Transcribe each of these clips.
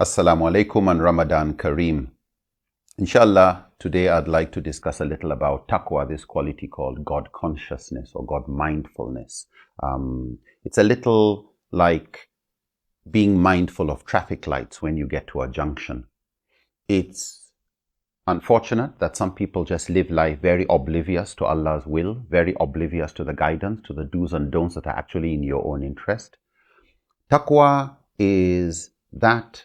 Assalamu alaikum and Ramadan Kareem. Inshallah, today I'd like to discuss a little about TAKWA, this quality called God consciousness or God mindfulness. It's a little like being mindful of traffic lights when you get to a junction. It's unfortunate that some people just live life very oblivious to Allah's will, very oblivious to the guidance, to the do's and don'ts that are actually in your own interest. TAKWA is that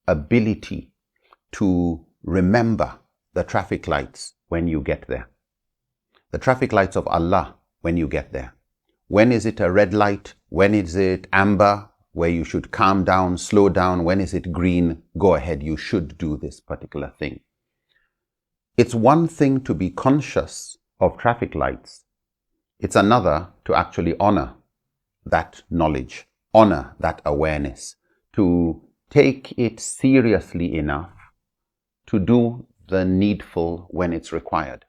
ability to remember the traffic lights when you get there. The traffic lights of Allah when you get there. When is it a red light? When is it amber, where you should calm down, slow down? When is it green? Go ahead, you should do this particular thing. It's one thing to be conscious of traffic lights. It's another to actually honor that knowledge, honor that awareness, to take it seriously enough to do the needful when it's required.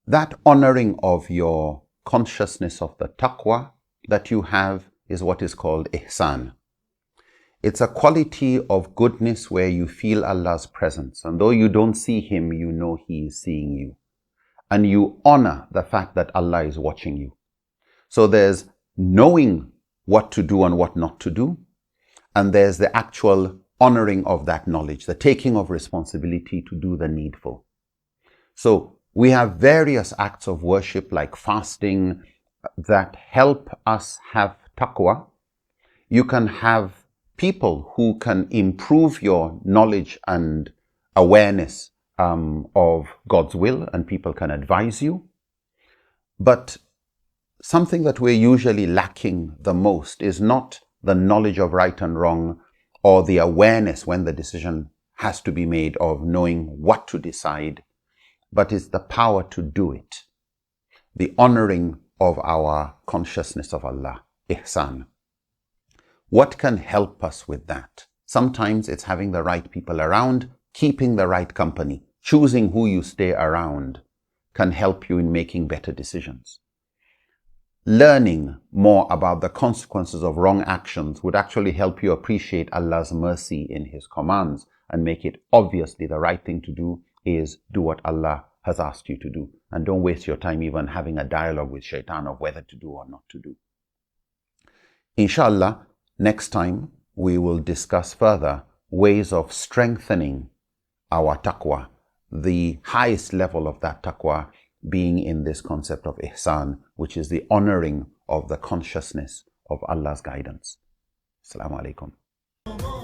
That honoring of your consciousness of the taqwa that you have is what is called ihsan. It's a quality of goodness where you feel Allah's presence, and though you don't see Him, you know He is seeing you. And you honor the fact that Allah is watching you. So there's knowing what to do and what not to do, and there's the actual honoring of that knowledge, the taking of responsibility to do the needful. So we have various acts of worship like fasting that help us have taqwa. You can have people who can improve your knowledge and awareness of God's will, and people can advise you. But something that we're usually lacking the most is not the knowledge of right and wrong or the awareness when the decision has to be made of knowing what to decide, but it's the power to do it. The honoring of our consciousness of Allah, ihsan. What can help us with that? Sometimes it's having the right people around, keeping the right company, choosing who you stay around can help you in making better decisions. Learning more about the consequences of wrong actions would actually help you appreciate Allah's mercy in His commands and make it obviously the right thing to do is do what Allah has asked you to do. And don't waste your time even having a dialogue with shaitan of whether to do or not to do. Inshallah, next time we will discuss further ways of strengthening our taqwa, the highest level of that taqwa being in this concept of ihsan, which is the honoring of the consciousness of Allah's guidance. Assalamu alaikum.